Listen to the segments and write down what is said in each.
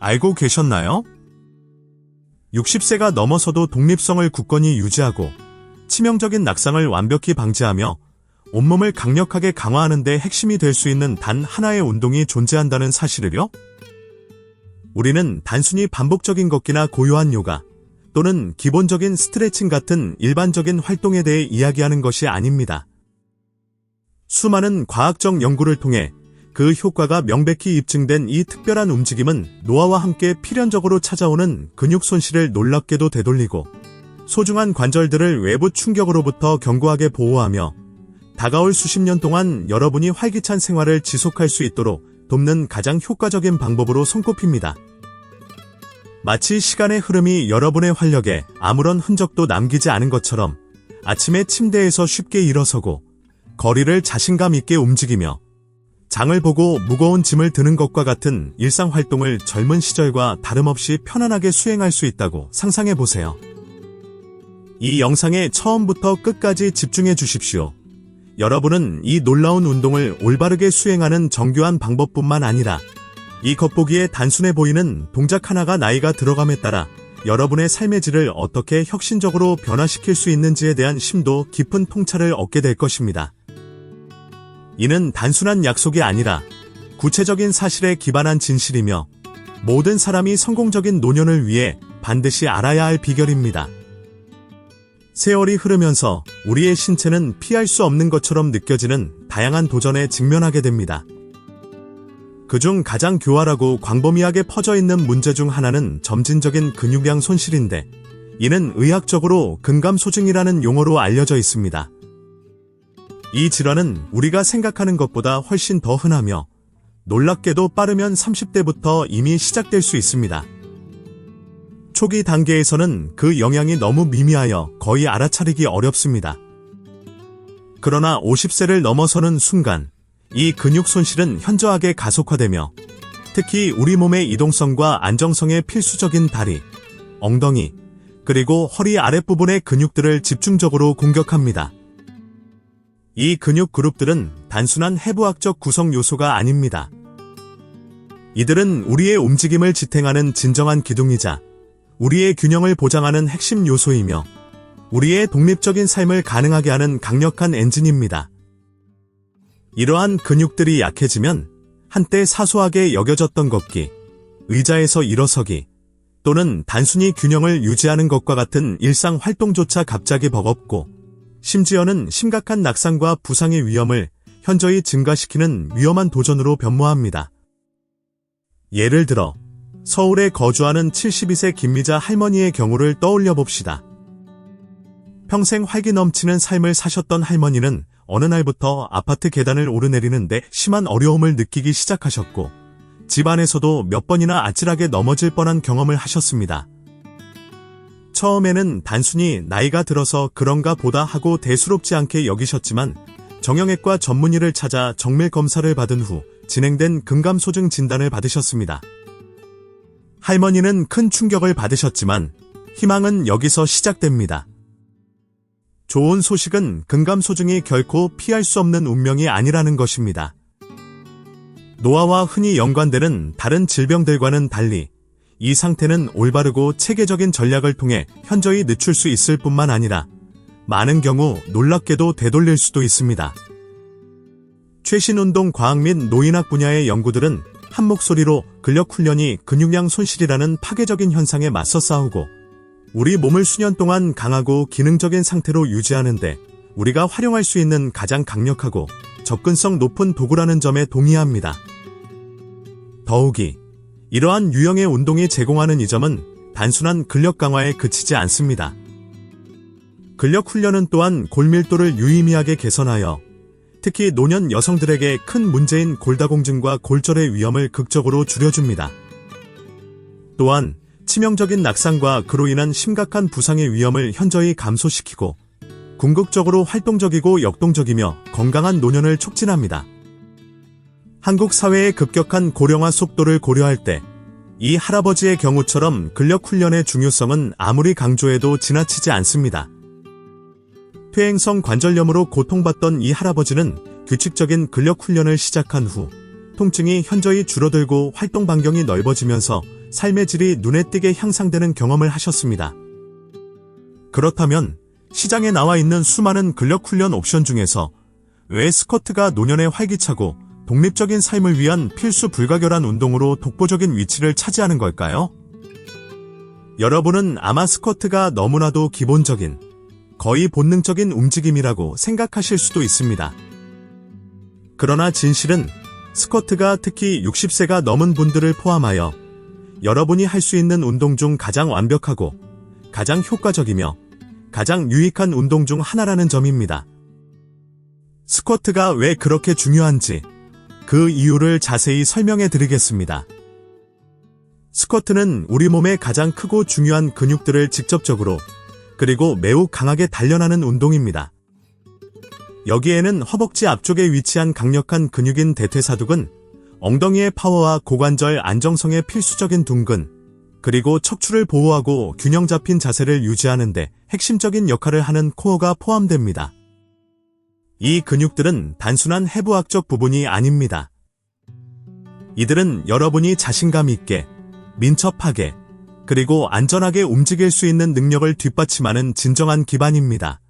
알고 계셨나요? 60세가 넘어서도 독립성을 굳건히 유지하고 치명적인 낙상을 완벽히 방지하며 온몸을 강력하게 강화하는 데 핵심이 될 수 있는 단 하나의 운동이 존재한다는 사실을요? 우리는 단순히 반복적인 걷기나 고요한 요가 또는 기본적인 스트레칭 같은 일반적인 활동에 대해 이야기하는 것이 아닙니다. 수많은 과학적 연구를 통해 그 효과가 명백히 입증된 이 특별한 움직임은 노화와 함께 필연적으로 찾아오는 근육 손실을 놀랍게도 되돌리고 소중한 관절들을 외부 충격으로부터 견고하게 보호하며 다가올 수십 년 동안 여러분이 활기찬 생활을 지속할 수 있도록 돕는 가장 효과적인 방법으로 손꼽힙니다. 마치 시간의 흐름이 여러분의 활력에 아무런 흔적도 남기지 않은 것처럼 아침에 침대에서 쉽게 일어서고 거리를 자신감 있게 움직이며 장을 보고 무거운 짐을 드는 것과 같은 일상활동을 젊은 시절과 다름없이 편안하게 수행할 수 있다고 상상해 보세요. 이 영상에 처음부터 끝까지 집중해 주십시오. 여러분은 이 놀라운 운동을 올바르게 수행하는 정교한 방법뿐만 아니라 이 겉보기에 단순해 보이는 동작 하나가 나이가 들어감에 따라 여러분의 삶의 질을 어떻게 혁신적으로 변화시킬 수 있는지에 대한 심도 깊은 통찰을 얻게 될 것입니다. 이는 단순한 약속이 아니라 구체적인 사실에 기반한 진실이며 모든 사람이 성공적인 노년을 위해 반드시 알아야 할 비결입니다. 세월이 흐르면서 우리의 신체는 피할 수 없는 것처럼 느껴지는 다양한 도전에 직면하게 됩니다. 그중 가장 교활하고 광범위하게 퍼져 있는 문제 중 하나는 점진적인 근육량 손실인데 이는 의학적으로 근감소증이라는 용어로 알려져 있습니다. 이 질환은 우리가 생각하는 것보다 훨씬 더 흔하며 놀랍게도 빠르면 30대부터 이미 시작될 수 있습니다. 초기 단계에서는 그 영향이 너무 미미하여 거의 알아차리기 어렵습니다. 그러나 50세를 넘어서는 순간 이 근육 손실은 현저하게 가속화되며 특히 우리 몸의 이동성과 안정성에 필수적인 다리, 엉덩이, 그리고 허리 아랫부분의 근육들을 집중적으로 공격합니다. 이 근육 그룹들은 단순한 해부학적 구성 요소가 아닙니다. 이들은 우리의 움직임을 지탱하는 진정한 기둥이자 우리의 균형을 보장하는 핵심 요소이며 우리의 독립적인 삶을 가능하게 하는 강력한 엔진입니다. 이러한 근육들이 약해지면 한때 사소하게 여겨졌던 걷기, 의자에서 일어서기 또는 단순히 균형을 유지하는 것과 같은 일상 활동조차 갑자기 버겁고 심지어는 심각한 낙상과 부상의 위험을 현저히 증가시키는 위험한 도전으로 변모합니다. 예를 들어 서울에 거주하는 72세 김미자 할머니의 경우를 떠올려 봅시다. 평생 활기 넘치는 삶을 사셨던 할머니는 어느 날부터 아파트 계단을 오르내리는데 심한 어려움을 느끼기 시작하셨고 집안에서도 몇 번이나 아찔하게 넘어질 뻔한 경험을 하셨습니다. 처음에는 단순히 나이가 들어서 그런가 보다 하고 대수롭지 않게 여기셨지만 정형외과 전문의를 찾아 정밀 검사를 받은 후 진행된 근감소증 진단을 받으셨습니다. 할머니는 큰 충격을 받으셨지만 희망은 여기서 시작됩니다. 좋은 소식은 근감소증이 결코 피할 수 없는 운명이 아니라는 것입니다. 노화와 흔히 연관되는 다른 질병들과는 달리 이 상태는 올바르고 체계적인 전략을 통해 현저히 늦출 수 있을 뿐만 아니라 많은 경우 놀랍게도 되돌릴 수도 있습니다. 최신 운동 과학 및 노인학 분야의 연구들은 한 목소리로 근력 훈련이 근육량 손실이라는 파괴적인 현상에 맞서 싸우고 우리 몸을 수년 동안 강하고 기능적인 상태로 유지하는데 우리가 활용할 수 있는 가장 강력하고 접근성 높은 도구라는 점에 동의합니다. 더욱이 이러한 유형의 운동이 제공하는 이점은 단순한 근력 강화에 그치지 않습니다. 근력 훈련은 또한 골밀도를 유의미하게 개선하여 특히 노년 여성들에게 큰 문제인 골다공증과 골절의 위험을 극적으로 줄여줍니다. 또한 치명적인 낙상과 그로 인한 심각한 부상의 위험을 현저히 감소시키고 궁극적으로 활동적이고 역동적이며 건강한 노년을 촉진합니다. 한국 사회의 급격한 고령화 속도를 고려할 때 이 할아버지의 경우처럼 근력 훈련의 중요성은 아무리 강조해도 지나치지 않습니다. 퇴행성 관절염으로 고통받던 이 할아버지는 규칙적인 근력 훈련을 시작한 후 통증이 현저히 줄어들고 활동 반경이 넓어지면서 삶의 질이 눈에 띄게 향상되는 경험을 하셨습니다. 그렇다면 시장에 나와 있는 수많은 근력 훈련 옵션 중에서 왜 스쿼트가 노년에 활기차고 독립적인 삶을 위한 필수 불가결한 운동으로 독보적인 위치를 차지하는 걸까요? 여러분은 아마 스쿼트가 너무나도 기본적인, 거의 본능적인 움직임이라고 생각하실 수도 있습니다. 그러나 진실은 스쿼트가 특히 60세가 넘은 분들을 포함하여 여러분이 할 수 있는 운동 중 가장 완벽하고 가장 효과적이며 가장 유익한 운동 중 하나라는 점입니다. 스쿼트가 왜 그렇게 중요한지 그 이유를 자세히 설명해 드리겠습니다. 스쿼트는 우리 몸의 가장 크고 중요한 근육들을 직접적으로 그리고 매우 강하게 단련하는 운동입니다. 여기에는 허벅지 앞쪽에 위치한 강력한 근육인 대퇴사두근, 엉덩이의 파워와 고관절 안정성의 필수적인 둔근, 그리고 척추를 보호하고 균형 잡힌 자세를 유지하는 데 핵심적인 역할을 하는 코어가 포함됩니다. 이 근육들은 단순한 해부학적 부분이 아닙니다. 이들은 여러분이 자신감 있게, 민첩하게, 그리고 안전하게 움직일 수 있는 능력을 뒷받침하는 진정한 기반입니다.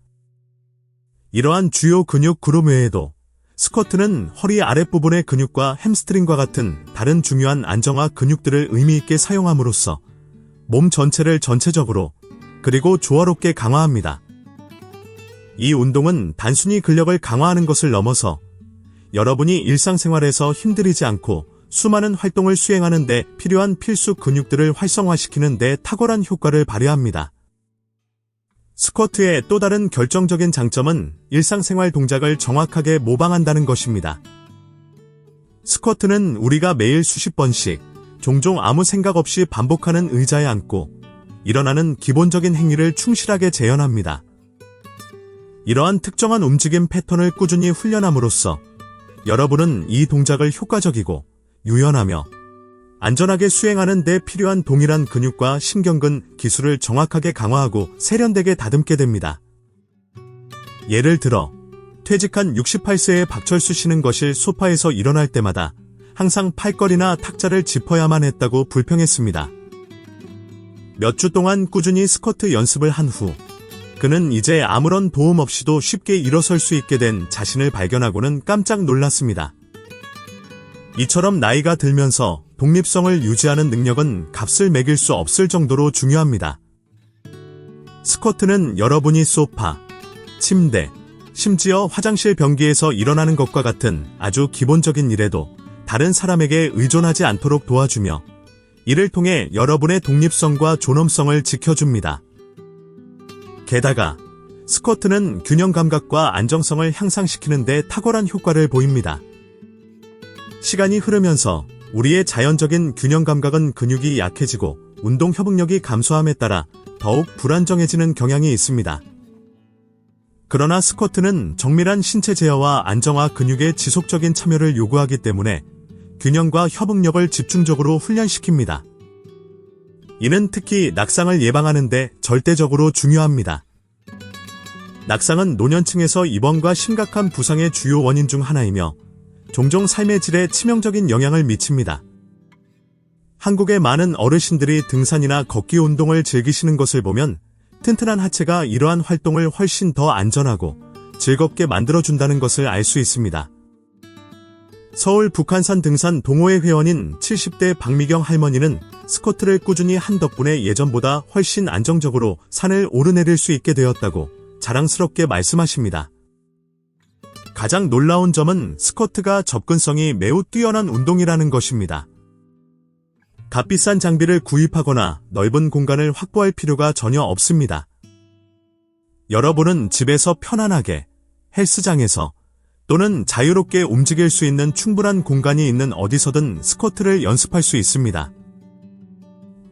이러한 주요 근육 그룹 외에도 스쿼트는 허리 아랫부분의 근육과 햄스트링과 같은 다른 중요한 안정화 근육들을 의미있게 사용함으로써 몸 전체를 전체적으로 그리고 조화롭게 강화합니다. 이 운동은 단순히 근력을 강화하는 것을 넘어서 여러분이 일상생활에서 힘들이지 않고 수많은 활동을 수행하는 데 필요한 필수 근육들을 활성화시키는 데 탁월한 효과를 발휘합니다. 스쿼트의 또 다른 결정적인 장점은 일상생활 동작을 정확하게 모방한다는 것입니다. 스쿼트는 우리가 매일 수십 번씩 종종 아무 생각 없이 반복하는 의자에 앉고 일어나는 기본적인 행위를 충실하게 재현합니다. 이러한 특정한 움직임 패턴을 꾸준히 훈련함으로써 여러분은 이 동작을 효과적이고 유연하며 안전하게 수행하는 데 필요한 동일한 근육과 신경근 기술을 정확하게 강화하고 세련되게 다듬게 됩니다. 예를 들어 퇴직한 68세의 박철수 씨는 거실 소파에서 일어날 때마다 항상 팔걸이나 탁자를 짚어야만 했다고 불평했습니다. 몇 주 동안 꾸준히 스쿼트 연습을 한 후 그는 이제 아무런 도움 없이도 쉽게 일어설 수 있게 된 자신을 발견하고는 깜짝 놀랐습니다. 이처럼 나이가 들면서 독립성을 유지하는 능력은 값을 매길 수 없을 정도로 중요합니다. 스쿼트는 여러분이 소파, 침대, 심지어 화장실 변기에서 일어나는 것과 같은 아주 기본적인 일에도 다른 사람에게 의존하지 않도록 도와주며 이를 통해 여러분의 독립성과 존엄성을 지켜줍니다. 게다가 스쿼트는 균형 감각과 안정성을 향상시키는 데 탁월한 효과를 보입니다. 시간이 흐르면서 우리의 자연적인 균형 감각은 근육이 약해지고 운동 협응력이 감소함에 따라 더욱 불안정해지는 경향이 있습니다. 그러나 스쿼트는 정밀한 신체 제어와 안정화 근육의 지속적인 참여를 요구하기 때문에 균형과 협응력을 집중적으로 훈련시킵니다. 이는 특히 낙상을 예방하는 데 절대적으로 중요합니다. 낙상은 노년층에서 입원과 심각한 부상의 주요 원인 중 하나이며 종종 삶의 질에 치명적인 영향을 미칩니다. 한국의 많은 어르신들이 등산이나 걷기 운동을 즐기시는 것을 보면 튼튼한 하체가 이러한 활동을 훨씬 더 안전하고 즐겁게 만들어준다는 것을 알 수 있습니다. 서울 북한산 등산 동호회 회원인 70대 박미경 할머니는 스쿼트를 꾸준히 한 덕분에 예전보다 훨씬 안정적으로 산을 오르내릴 수 있게 되었다고 자랑스럽게 말씀하십니다. 가장 놀라운 점은 스쿼트가 접근성이 매우 뛰어난 운동이라는 것입니다. 값비싼 장비를 구입하거나 넓은 공간을 확보할 필요가 전혀 없습니다. 여러분은 집에서 편안하게, 헬스장에서 또는 자유롭게 움직일 수 있는 충분한 공간이 있는 어디서든 스쿼트를 연습할 수 있습니다.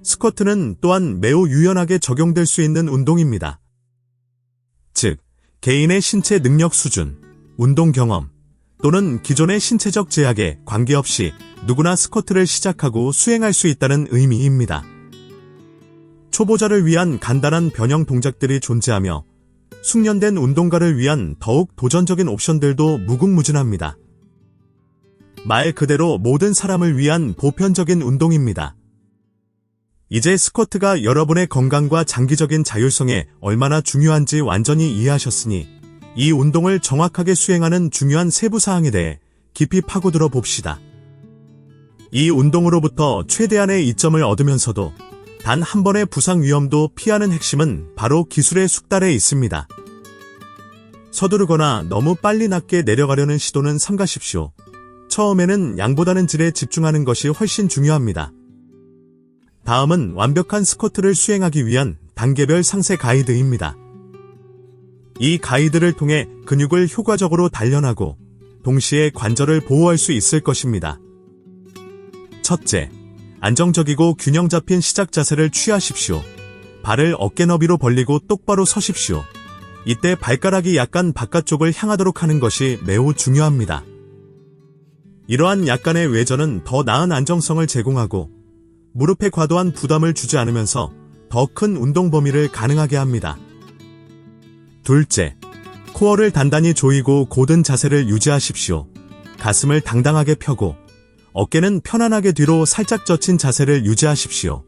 스쿼트는 또한 매우 유연하게 적용될 수 있는 운동입니다. 즉, 개인의 신체 능력 수준, 운동 경험 또는 기존의 신체적 제약에 관계없이 누구나 스쿼트를 시작하고 수행할 수 있다는 의미입니다. 초보자를 위한 간단한 변형 동작들이 존재하며 숙련된 운동가를 위한 더욱 도전적인 옵션들도 무궁무진합니다. 말 그대로 모든 사람을 위한 보편적인 운동입니다. 이제 스쿼트가 여러분의 건강과 장기적인 자율성에 얼마나 중요한지 완전히 이해하셨으니 이 운동을 정확하게 수행하는 중요한 세부 사항에 대해 깊이 파고들어 봅시다. 이 운동으로부터 최대한의 이점을 얻으면서도 단 한 번의 부상 위험도 피하는 핵심은 바로 기술의 숙달에 있습니다. 서두르거나 너무 빨리 낮게 내려가려는 시도는 삼가십시오. 처음에는 양보다는 질에 집중하는 것이 훨씬 중요합니다. 다음은 완벽한 스쿼트를 수행하기 위한 단계별 상세 가이드입니다. 이 가이드를 통해 근육을 효과적으로 단련하고 동시에 관절을 보호할 수 있을 것입니다. 첫째, 안정적이고 균형 잡힌 시작 자세를 취하십시오. 발을 어깨 너비로 벌리고 똑바로 서십시오. 이때 발가락이 약간 바깥쪽을 향하도록 하는 것이 매우 중요합니다. 이러한 약간의 외전은 더 나은 안정성을 제공하고 무릎에 과도한 부담을 주지 않으면서 더 큰 운동 범위를 가능하게 합니다. 둘째, 코어를 단단히 조이고 곧은 자세를 유지하십시오. 가슴을 당당하게 펴고 어깨는 편안하게 뒤로 살짝 젖힌 자세를 유지하십시오.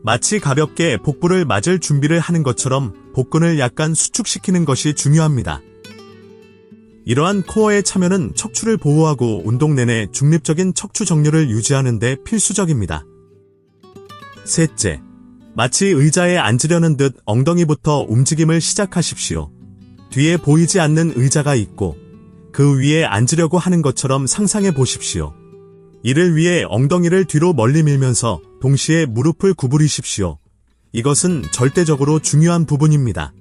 마치 가볍게 복부를 맞을 준비를 하는 것처럼 복근을 약간 수축시키는 것이 중요합니다. 이러한 코어의 참여는 척추를 보호하고 운동 내내 중립적인 척추 정렬을 유지하는 데 필수적입니다. 셋째, 마치 의자에 앉으려는 듯 엉덩이부터 움직임을 시작하십시오. 뒤에 보이지 않는 의자가 있고 그 위에 앉으려고 하는 것처럼 상상해 보십시오. 이를 위해 엉덩이를 뒤로 멀리 밀면서 동시에 무릎을 구부리십시오. 이것은 절대적으로 중요한 부분입니다.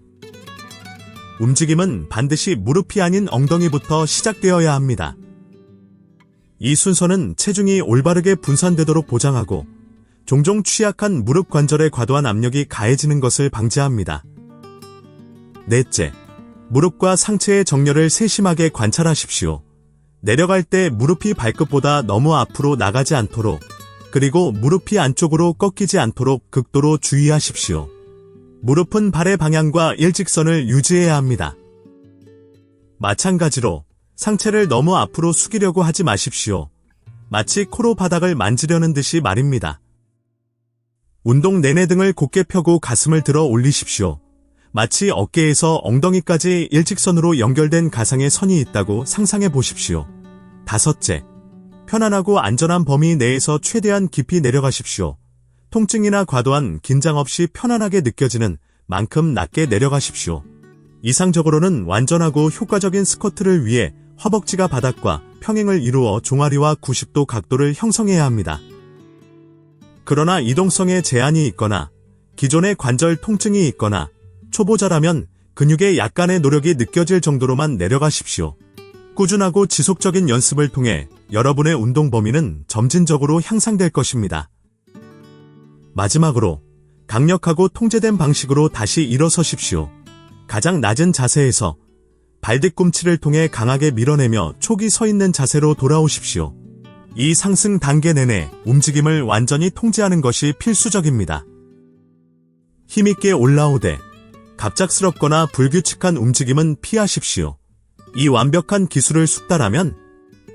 움직임은 반드시 무릎이 아닌 엉덩이부터 시작되어야 합니다. 이 순서는 체중이 올바르게 분산되도록 보장하고 종종 취약한 무릎 관절에 과도한 압력이 가해지는 것을 방지합니다. 넷째, 무릎과 상체의 정렬을 세심하게 관찰하십시오. 내려갈 때 무릎이 발끝보다 너무 앞으로 나가지 않도록, 그리고 무릎이 안쪽으로 꺾이지 않도록 극도로 주의하십시오. 무릎은 발의 방향과 일직선을 유지해야 합니다. 마찬가지로 상체를 너무 앞으로 숙이려고 하지 마십시오. 마치 코로 바닥을 만지려는 듯이 말입니다. 운동 내내 등을 곧게 펴고 가슴을 들어 올리십시오. 마치 어깨에서 엉덩이까지 일직선으로 연결된 가상의 선이 있다고 상상해 보십시오. 다섯째, 편안하고 안전한 범위 내에서 최대한 깊이 내려가십시오. 통증이나 과도한 긴장 없이 편안하게 느껴지는 만큼 낮게 내려가십시오. 이상적으로는 완전하고 효과적인 스쿼트를 위해 허벅지가 바닥과 평행을 이루어 종아리와 90도 각도를 형성해야 합니다. 그러나 이동성에 제한이 있거나 기존의 관절 통증이 있거나 초보자라면 근육의 약간의 노력이 느껴질 정도로만 내려가십시오. 꾸준하고 지속적인 연습을 통해 여러분의 운동 범위는 점진적으로 향상될 것입니다. 마지막으로 강력하고 통제된 방식으로 다시 일어서십시오. 가장 낮은 자세에서 발 뒤꿈치를 통해 강하게 밀어내며 초기 서 있는 자세로 돌아오십시오. 이 상승 단계 내내 움직임을 완전히 통제하는 것이 필수적입니다. 힘있게 올라오되 갑작스럽거나 불규칙한 움직임은 피하십시오. 이 완벽한 기술을 숙달하면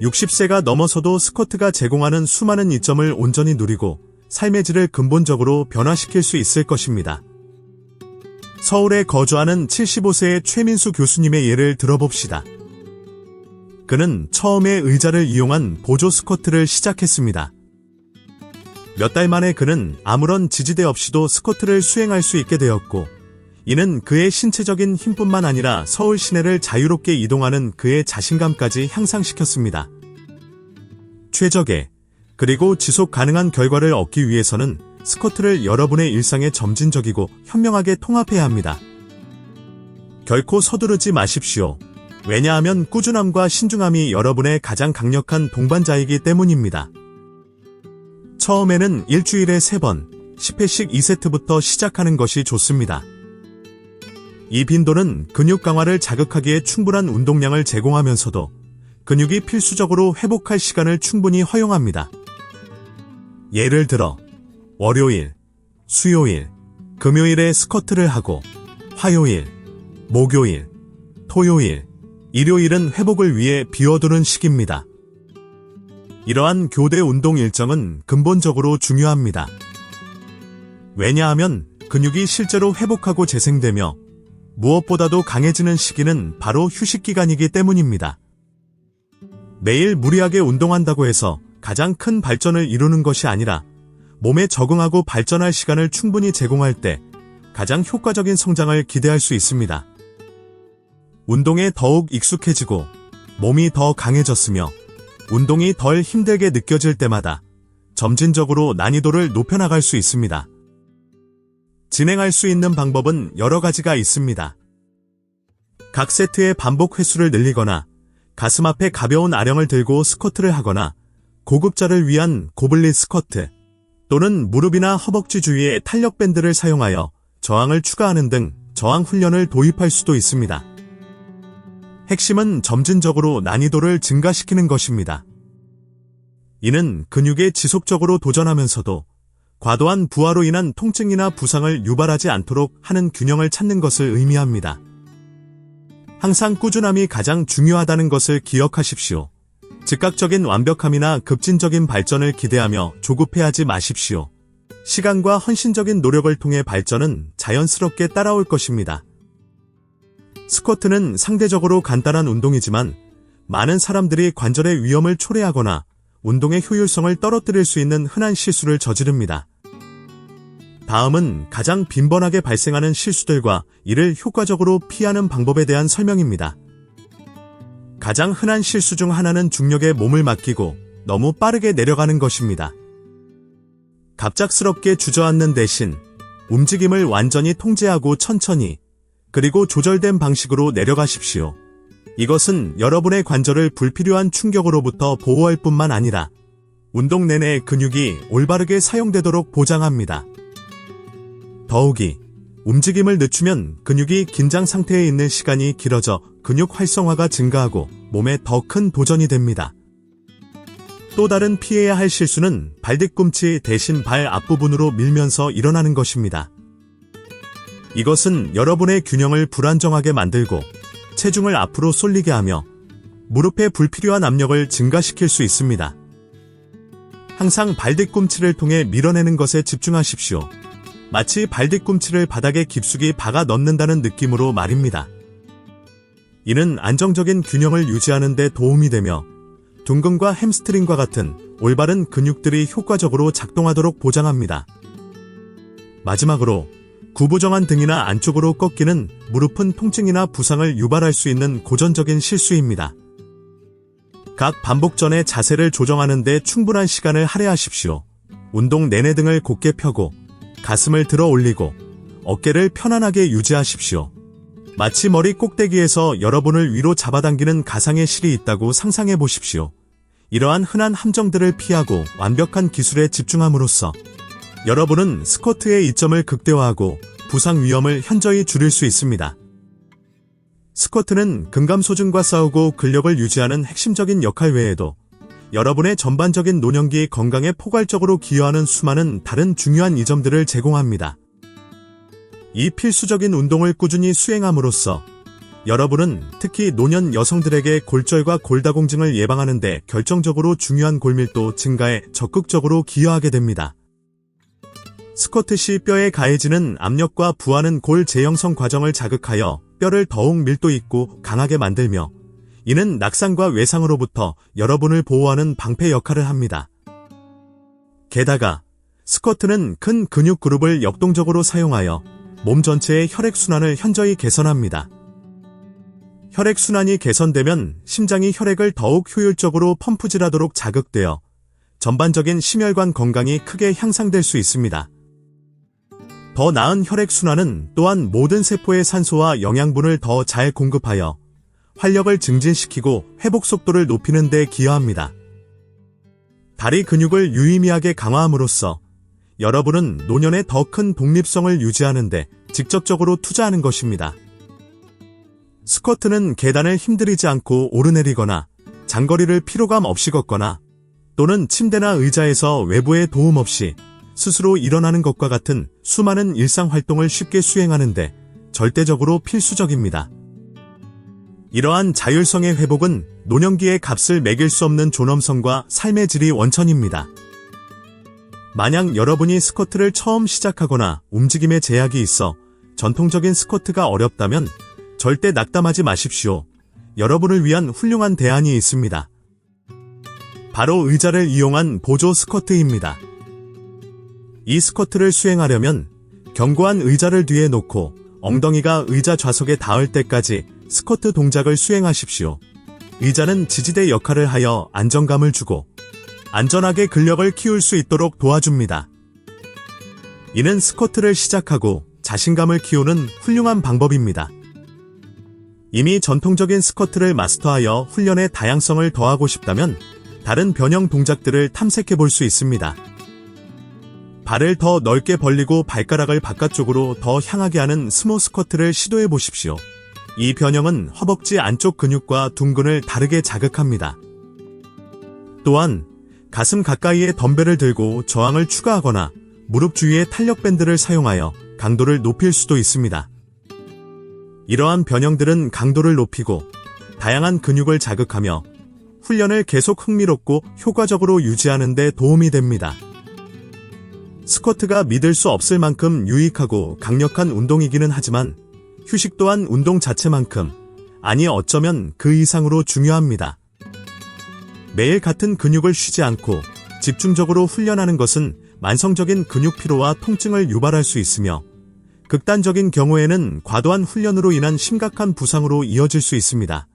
60세가 넘어서도 스쿼트가 제공하는 수많은 이점을 온전히 누리고 삶의 질을 근본적으로 변화시킬 수 있을 것입니다. 서울에 거주하는 75세의 최민수 교수님의 예를 들어봅시다. 그는 처음에 의자를 이용한 보조 스쿼트를 시작했습니다. 몇 달 만에 그는 아무런 지지대 없이도 스쿼트를 수행할 수 있게 되었고, 이는 그의 신체적인 힘뿐만 아니라 서울 시내를 자유롭게 이동하는 그의 자신감까지 향상시켰습니다. 최적의 그리고 지속 가능한 결과를 얻기 위해서는 스쿼트를 여러분의 일상에 점진적이고 현명하게 통합해야 합니다. 결코 서두르지 마십시오. 왜냐하면 꾸준함과 신중함이 여러분의 가장 강력한 동반자이기 때문입니다. 처음에는 일주일에 3번, 10회씩 2세트부터 시작하는 것이 좋습니다. 이 빈도는 근육 강화를 자극하기에 충분한 운동량을 제공하면서도 근육이 필수적으로 회복할 시간을 충분히 허용합니다. 예를 들어 월요일, 수요일, 금요일에 스쿼트를 하고 화요일, 목요일, 토요일, 일요일은 회복을 위해 비워두는 시기입니다. 이러한 교대 운동 일정은 근본적으로 중요합니다. 왜냐하면 근육이 실제로 회복하고 재생되며 무엇보다도 강해지는 시기는 바로 휴식 기간이기 때문입니다. 매일 무리하게 운동한다고 해서 가장 큰 발전을 이루는 것이 아니라 몸에 적응하고 발전할 시간을 충분히 제공할 때 가장 효과적인 성장을 기대할 수 있습니다. 운동에 더욱 익숙해지고 몸이 더 강해졌으며 운동이 덜 힘들게 느껴질 때마다 점진적으로 난이도를 높여나갈 수 있습니다. 진행할 수 있는 방법은 여러 가지가 있습니다. 각 세트의 반복 횟수를 늘리거나 가슴 앞에 가벼운 아령을 들고 스쿼트를 하거나 고급자를 위한 고블릿 스쿼트 또는 무릎이나 허벅지 주위에 탄력 밴드를 사용하여 저항을 추가하는 등 저항 훈련을 도입할 수도 있습니다. 핵심은 점진적으로 난이도를 증가시키는 것입니다. 이는 근육에 지속적으로 도전하면서도 과도한 부하로 인한 통증이나 부상을 유발하지 않도록 하는 균형을 찾는 것을 의미합니다. 항상 꾸준함이 가장 중요하다는 것을 기억하십시오. 즉각적인 완벽함이나 급진적인 발전을 기대하며 조급해하지 마십시오. 시간과 헌신적인 노력을 통해 발전은 자연스럽게 따라올 것입니다. 스쿼트는 상대적으로 간단한 운동이지만 많은 사람들이 관절의 위험을 초래하거나 운동의 효율성을 떨어뜨릴 수 있는 흔한 실수를 저지릅니다. 다음은 가장 빈번하게 발생하는 실수들과 이를 효과적으로 피하는 방법에 대한 설명입니다. 가장 흔한 실수 중 하나는 중력에 몸을 맡기고 너무 빠르게 내려가는 것입니다. 갑작스럽게 주저앉는 대신 움직임을 완전히 통제하고 천천히 그리고 조절된 방식으로 내려가십시오. 이것은 여러분의 관절을 불필요한 충격으로부터 보호할 뿐만 아니라 운동 내내 근육이 올바르게 사용되도록 보장합니다. 더욱이 움직임을 늦추면 근육이 긴장 상태에 있는 시간이 길어져 근육 활성화가 증가하고 몸에 더 큰 도전이 됩니다. 또 다른 피해야 할 실수는 발 뒤꿈치 대신 발 앞부분으로 밀면서 일어나는 것입니다. 이것은 여러분의 균형을 불안정하게 만들고 체중을 앞으로 쏠리게 하며 무릎에 불필요한 압력을 증가시킬 수 있습니다. 항상 발 뒤꿈치를 통해 밀어내는 것에 집중하십시오. 마치 발 뒤꿈치를 바닥에 깊숙이 박아 넣는다는 느낌으로 말입니다. 이는 안정적인 균형을 유지하는 데 도움이 되며 둔근과 햄스트링과 같은 올바른 근육들이 효과적으로 작동하도록 보장합니다. 마지막으로 구부정한 등이나 안쪽으로 꺾이는 무릎은 통증이나 부상을 유발할 수 있는 고전적인 실수입니다. 각 반복 전에 자세를 조정하는 데 충분한 시간을 할애하십시오. 운동 내내 등을 곧게 펴고 가슴을 들어 올리고 어깨를 편안하게 유지하십시오. 마치 머리 꼭대기에서 여러분을 위로 잡아당기는 가상의 실이 있다고 상상해 보십시오. 이러한 흔한 함정들을 피하고 완벽한 기술에 집중함으로써 여러분은 스쿼트의 이점을 극대화하고 부상 위험을 현저히 줄일 수 있습니다. 스쿼트는 근감소증과 싸우고 근력을 유지하는 핵심적인 역할 외에도 여러분의 전반적인 노년기 건강에 포괄적으로 기여하는 수많은 다른 중요한 이점들을 제공합니다. 이 필수적인 운동을 꾸준히 수행함으로써 여러분은 특히 노년 여성들에게 골절과 골다공증을 예방하는 데 결정적으로 중요한 골밀도 증가에 적극적으로 기여하게 됩니다. 스쿼트 시 뼈에 가해지는 압력과 부하는 골 재형성 과정을 자극하여 뼈를 더욱 밀도 있고 강하게 만들며 이는 낙상과 외상으로부터 여러분을 보호하는 방패 역할을 합니다. 게다가 스쿼트는 큰 근육 그룹을 역동적으로 사용하여 몸 전체의 혈액순환을 현저히 개선합니다. 혈액순환이 개선되면 심장이 혈액을 더욱 효율적으로 펌프질하도록 자극되어 전반적인 심혈관 건강이 크게 향상될 수 있습니다. 더 나은 혈액순환은 또한 모든 세포의 산소와 영양분을 더 잘 공급하여 활력을 증진시키고 회복 속도를 높이는 데 기여합니다. 다리 근육을 유의미하게 강화함으로써 여러분은 노년에 더 큰 독립성을 유지하는 데 직접적으로 투자하는 것입니다. 스쿼트는 계단을 힘들이지 않고 오르내리거나 장거리를 피로감 없이 걷거나 또는 침대나 의자에서 외부의 도움 없이 스스로 일어나는 것과 같은 수많은 일상 활동을 쉽게 수행하는 데 절대적으로 필수적입니다. 이러한 자율성의 회복은 노년기의 값을 매길 수 없는 존엄성과 삶의 질이 원천입니다. 만약 여러분이 스쿼트를 처음 시작하거나 움직임에 제약이 있어 전통적인 스쿼트가 어렵다면 절대 낙담하지 마십시오. 여러분을 위한 훌륭한 대안이 있습니다. 바로 의자를 이용한 보조 스쿼트입니다. 이 스쿼트를 수행하려면 견고한 의자를 뒤에 놓고 엉덩이가 의자 좌석에 닿을 때까지 스쿼트 동작을 수행하십시오. 의자는 지지대 역할을 하여 안정감을 주고 안전하게 근력을 키울 수 있도록 도와줍니다. 이는 스쿼트를 시작하고 자신감을 키우는 훌륭한 방법입니다. 이미 전통적인 스쿼트를 마스터하여 훈련의 다양성을 더하고 싶다면 다른 변형 동작들을 탐색해 볼 수 있습니다. 발을 더 넓게 벌리고 발가락을 바깥쪽으로 더 향하게 하는 스모 스쿼트를 시도해 보십시오. 이 변형은 허벅지 안쪽 근육과 둔근을 다르게 자극합니다. 또한 가슴 가까이에 덤벨을 들고 저항을 추가하거나 무릎 주위에 탄력 밴드를 사용하여 강도를 높일 수도 있습니다. 이러한 변형들은 강도를 높이고 다양한 근육을 자극하며 훈련을 계속 흥미롭고 효과적으로 유지하는 데 도움이 됩니다. 스쿼트가 믿을 수 없을 만큼 유익하고 강력한 운동이기는 하지만 휴식 또한 운동 자체만큼, 아니 어쩌면 그 이상으로 중요합니다. 매일 같은 근육을 쉬지 않고 집중적으로 훈련하는 것은 만성적인 근육 피로와 통증을 유발할 수 있으며 극단적인 경우에는 과도한 훈련으로 인한 심각한 부상으로 이어질 수 있습니다.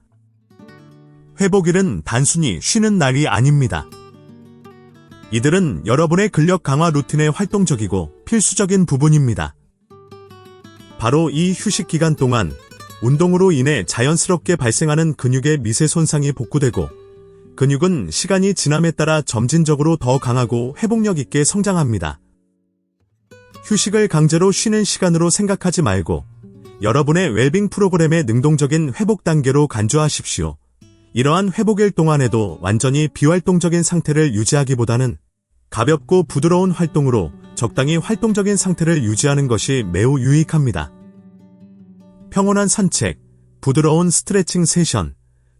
회복일은 단순히 쉬는 날이 아닙니다. 이들은 여러분의 근력 강화 루틴의 활동적이고 필수적인 부분입니다. 바로 이 휴식 기간 동안 운동으로 인해 자연스럽게 발생하는 근육의 미세 손상이 복구되고 근육은 시간이 지남에 따라 점진적으로 더 강하고 회복력 있게 성장합니다. 휴식을 강제로 쉬는 시간으로 생각하지 말고 여러분의 웰빙 프로그램의 능동적인 회복 단계로 간주하십시오. 이러한 회복일 동안에도 완전히 비활동적인 상태를 유지하기보다는 가볍고 부드러운 활동으로 적당히 활동적인 상태를 유지하는 것이 매우 유익합니다. 평온한 산책, 부드러운 스트레칭 세션,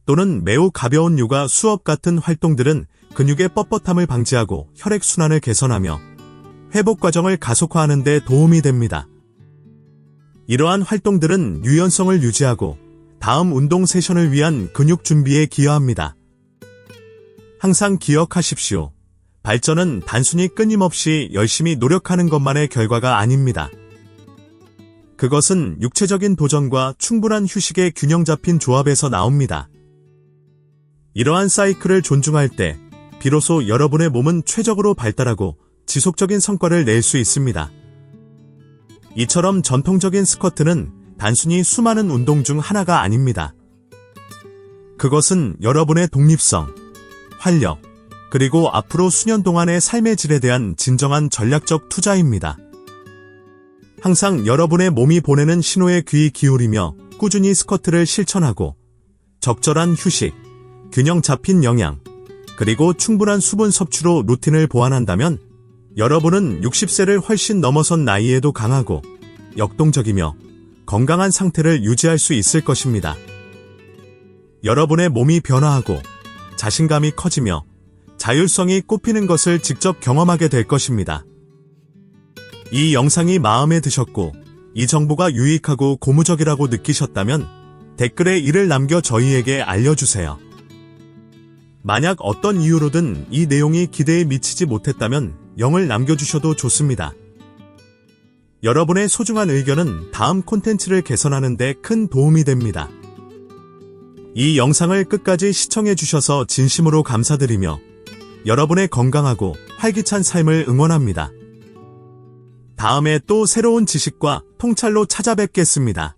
또는 매우 가벼운 요가 수업 같은 활동들은 근육의 뻣뻣함을 방지하고 혈액순환을 개선하며 회복 과정을 가속화하는 데 도움이 됩니다. 이러한 활동들은 유연성을 유지하고 다음 운동 세션을 위한 근육 준비에 기여합니다. 항상 기억하십시오. 발전은 단순히 끊임없이 열심히 노력하는 것만의 결과가 아닙니다. 그것은 육체적인 도전과 충분한 휴식의 균형 잡힌 조합에서 나옵니다. 이러한 사이클을 존중할 때 비로소 여러분의 몸은 최적으로 발달하고 지속적인 성과를 낼 수 있습니다. 이처럼 전통적인 스쿼트는 단순히 수많은 운동 중 하나가 아닙니다. 그것은 여러분의 독립성, 활력, 그리고 앞으로 수년 동안의 삶의 질에 대한 진정한 전략적 투자입니다. 항상 여러분의 몸이 보내는 신호에 귀 기울이며 꾸준히 스쿼트를 실천하고 적절한 휴식, 균형 잡힌 영양, 그리고 충분한 수분 섭취로 루틴을 보완한다면 여러분은 60세를 훨씬 넘어선 나이에도 강하고 역동적이며 건강한 상태를 유지할 수 있을 것입니다. 여러분의 몸이 변화하고 자신감이 커지며 자율성이 꽃피는 것을 직접 경험하게 될 것입니다. 이 영상이 마음에 드셨고 이 정보가 유익하고 고무적이라고 느끼셨다면 댓글에 이를 남겨 저희에게 알려주세요. 만약 어떤 이유로든 이 내용이 기대에 미치지 못했다면 0을 남겨주셔도 좋습니다. 여러분의 소중한 의견은 다음 콘텐츠를 개선하는 데 큰 도움이 됩니다. 이 영상을 끝까지 시청해주셔서 진심으로 감사드리며 여러분의 건강하고 활기찬 삶을 응원합니다. 다음에 또 새로운 지식과 통찰로 찾아뵙겠습니다.